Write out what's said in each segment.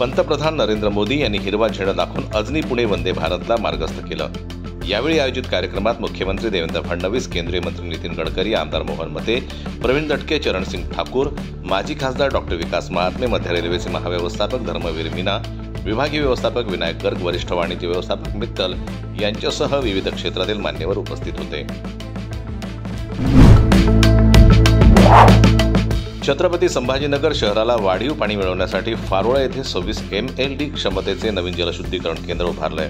पंतप्रधान नरेंद्र मोदी यांनी हिरवा झेंडा दाखवून अजनी पुणे वंदे भारतला मार्गस्थ केलं। यावेळी आयोजित कार्यक्रमात मुख्यमंत्री देवेंद्र फडणवीस, केंद्रीय मंत्री नितीन गडकरी, आमदार मोहन मते, प्रवीण दटके, चरणसिंग ठाकूर, माजी खासदार डॉक्टर विकास महात्मे, मध्य रेल्वेचे महाव्यवस्थापक धर्मवीर मीना, विभागीय व्यवस्थापक विनायक गर्ग, वरिष्ठ वाणिज्य व्यवस्थापक मित्तल यांच्यासह विविध क्षेत्रातील मान्यवर उपस्थित होते। छत्रपती संभाजीनगर शहराला वाढीव पाणी मिळवण्यासाठी फारोळा येथे 26 MLD क्षमतेचे नवीन जलशुद्धीकरण केंद्र उभारलंय।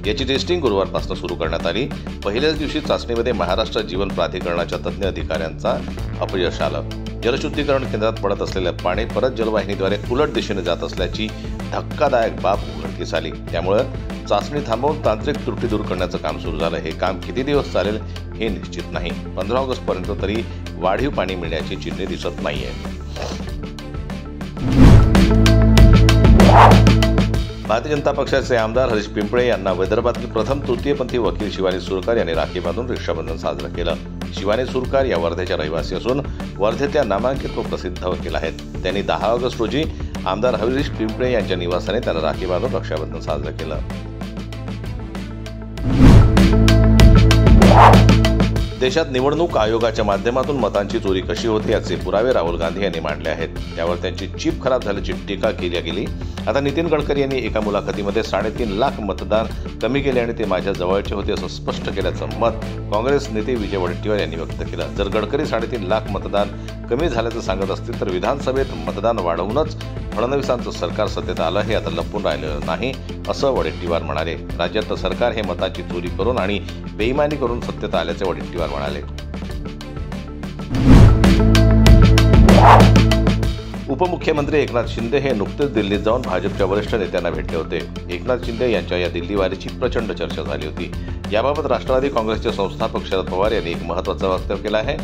याची टेस्टिंग गुरुवारपासून सुरू करण्यात आली। पहिल्याच दिवशी चाचणीमध्ये महाराष्ट्र जीवन प्राधिकरणाच्या तज्ज्ञ अधिकाऱ्यांचा अपयश आलं। जलशुद्धीकरण केंद्रात पडत असलेले पाणी परत जलवाहिनीद्वारे उलट दिशेने जात असल्याची धक्कादायक बाब उघडकीस आली। त्यामुळे चाचणी थांबवून तांत्रिक त्रुटी दूर करण्याचं काम सुरू झालं। हे काम किती दिवस चालेल हे निश्चित नाही। 15 ऑगस्टपर्यंत तरी वाढीव पाणी मिळण्याची चिन्हे दिसत नाहीये। भारतीय जनता पक्षाचे आमदार हरीश पिंपळे यांना विदर्भातील प्रथम तृतीयपंथी वकील शिवानी सुरकार यांनी राखी बांधून रक्षाबंधन साजरं केलं। शिवानी सुरकार या वर्धेच्या रहिवासी असून वर्धेतल्या नामांकित व प्रसिद्ध वकील आहेत। त्यांनी 10 ऑगस्ट रोजी आमदार हरीश पिंपळे यांच्या निवासाने त्यांना राखी बांधून रक्षाबंधन साजरं केलं। देशात निवडणूक आयोगाच्या माध्यमातून मतांची चोरी कशी होते याचे पुरावे राहुल गांधी यांनी मांडले आहेत। त्यावर त्यांची चिप खराब झाल्याची टीका केली गेली। आता नितीन गडकरी यांनी एका मुलाखतीमध्ये 3.5 लाख मतदान कमी केले आणि ते माझ्या जवळचे होते असं स्पष्ट केल्याचं मत काँग्रेस नेते विजय वडेट्टीवार यांनी व्यक्त केलं। जर गडकरी 3.5 लाख मतदान कमी झाल्याचं सांगत असतील तर विधानसभेत मतदान वाढवूनच फडणवीसांचं सरकार सत्तेत आलं हे आता लपून राहिलेलं नाही असं वडेट्टीवार म्हणाले। राज्यातलं सरकार हे मतांची चोरी करून आणि बेईमानी करून सत्तेत आल्याचे वडेट्टीवार म्हणाले। उपमुख्यमंत्री एकनाथ शिंदे हे नुकतेच दिल्लीत जाऊन भाजपच्या वरिष्ठ नेत्यांना भेटले होते। एकनाथ शिंदे यांच्या या दिल्ली वारीची प्रचंड चर्चा झाली होती। याबाबत राष्ट्रवादी काँग्रेसचे संस्थापक शरद पवार यांनी एक महत्त्वाचं वक्तव्य केलं आहे।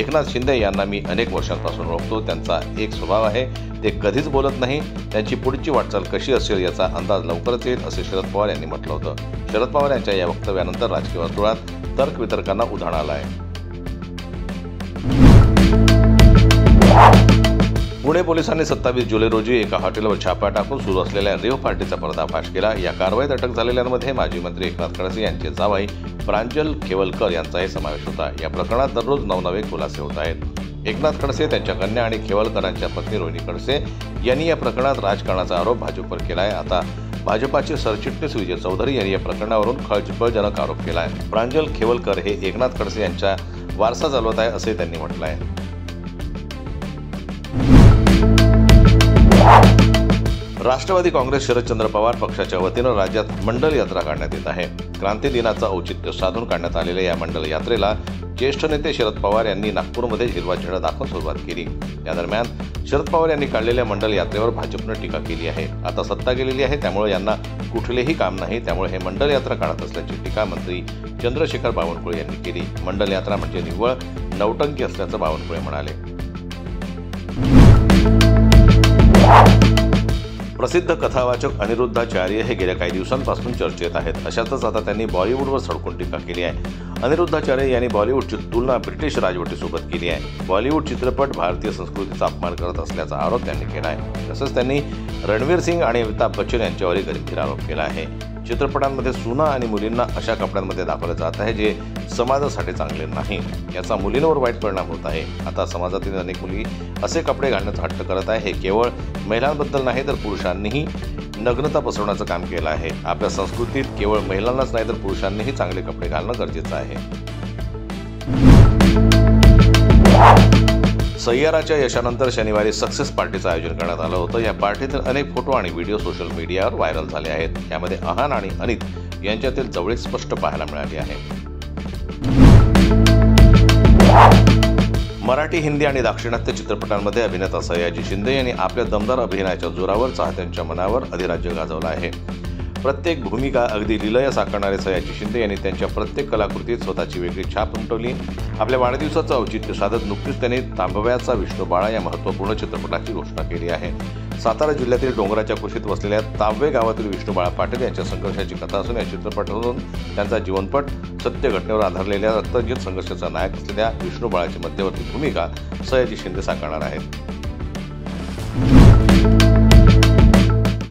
एकनाथ शिंदे यांना मी अनेक वर्षांपासून ओळखतो। त्यांचा एक स्वभाव आहे, ते कधीच बोलत नाही। त्यांची पुढची वाटचाल कशी असेल याचा अंदाज लवकरच येईल असे शरद पवार यांनी म्हटलं होतं। शरद पवार यांच्या या वक्तव्यानंतर राजकीय वर्तुळात तर्कवितर्कांना उधाण आलं आहे। पुणे पोलिसांनी 27 जुलै रोजी एका हॉटेलवर छापा टाकून सुरू असलेल्या रेव्ह पार्टीचा पर्दाफाश केला। या कारवाईत अटक झालेल्यांमध्ये माजी मंत्री एकनाथ खडसे यांचे जावई प्रांजल खेवलकर यांचाही समावेश होता। या प्रकरणात दररोज नवनवे खुलासे होत आहेत। एकनाथ खडसे, त्यांच्या कन्या आणि खेवलकरांच्या पत्नी रोहिणी खडसे यांनी या प्रकरणात राजकारणाचा आरोप भाजपवर केला आहे। आता भाजपाचे सरचिटणीस विजय चौधरी यांनी या प्रकरणावरून खळबळजनक आरोप केला आहे। प्रांजल खेवलकर हे एकनाथ खडसे यांचा वारसा चालवत आहे असे त्यांनी म्हटलं आहे। राष्ट्रवादी काँग्रेस शरदचंद्र पवार पक्षाच्या वतीनं राज्यात मंडल यात्रा काढण्यात येत आहे। क्रांती दिनाचं औचित्य साधून काढण्यात आलेल्या या मंडल यात्रेला ज्येष्ठ नेते शरद पवार यांनी नागपूरमध्ये हिरवा झेंडा दाखवून सुरुवात केली। या दरम्यान शरद पवार यांनी काढलेल्या मंडल यात्रेवर भाजपनं टीका केली आहे। आता सत्ता गेलेली आहे, त्यामुळे यांना कुठलेही काम नाही, त्यामुळे हे मंडल यात्रा काढत असल्याची टीका मंत्री चंद्रशेखर बावनकुळे यांनी केली। मंडल यात्रा म्हणजे निव्वळ नौटंकी असल्याचं बावनकुळे म्हणाले। प्रसिद्ध कथावाचक अनिरुद्धाचार्य हे गेल्या काही दिवसांपासून चर्चेत आहेत। अशातच आता त्यांनी बॉलिवूडवर सडकून टीका केली आहे। अनिरुद्धाचार्य यांनी बॉलिवूडची तुलना ब्रिटिश राजवटीसोबत केली आहे। बॉलिवूड चित्रपट भारतीय संस्कृतीचा अपमान करत असल्याचा आरोप त्यांनी केला आहे। तसंच त्यांनी रणवीर सिंग आणि अमिताभ बच्चन यांच्यावरही गंभीर आरोप केला आहे। चित्रपटांमध्ये सुना आणि मुलींना अशा कपड्यांमध्ये दाखवलं जात आहे जे समाजासाठी चांगले नाही। याचा मुलींवर वाईट परिणाम होत आहे। आता समाजातील अनेक मुली असे कपडे घालण्याचा हट्ट करत आहे। हे केवळ महिलांबद्दल नाही तर पुरुषांनीही नग्नता पसरवण्याचं काम केलं आहे। आपल्या संस्कृतीत केवळ महिलांनाच नाही तर पुरुषांनीही चांगले कपडे घालणं गरजेचं आहे। सय्याराच्या यशानंतर शनिवारी सक्सेस पार्टीचं आयोजन करण्यात आलं होतं। या पार्टीतील अनेक फोटो आणि व्हिडिओ सोशल मीडियावर व्हायरल झाले आहेत। यामध्ये अहान आणि अनित यांच्यातील जवळीक स्पष्ट पाहायला मिळाली आहे। मराठी, हिंदी आणि दाक्षिणात्य चित्रपटांमध्ये अभिनेता सयाजी शिंदे यांनी आपल्या दमदार अभिनयाच्या जोरावर चाहत्यांच्या मनावर अधिराज्य गाजवलं आहे। प्रत्येक भूमिका अगदी लीलया साकारणारे सयाजी शिंदे यांनी त्यांच्या प्रत्येक कलाकृतीत स्वतःची वेगळी छाप उमटवली। आपल्या वाढदिवसाचं औचित्य साधत नुकतीच त्यांनी तांबव्याचा विष्णू बाळा या महत्त्वपूर्ण चित्रपटाची घोषणा केली आहे। सातारा जिल्ह्यातील डोंगराच्या कुशीत वसलेल्या तांबवे गावातील विष्णू बाळा पाटील यांच्या संघर्षाची कथा असून या चित्रपटातून त्यांचा जीवनपट सत्य घटनेवर आधारलेल्या रक्तरंजित संघर्षाचा नायक असलेल्या विष्णू बाळाची मध्यवर्ती भूमिका सयाजी शिंदे साकारणार आहेत।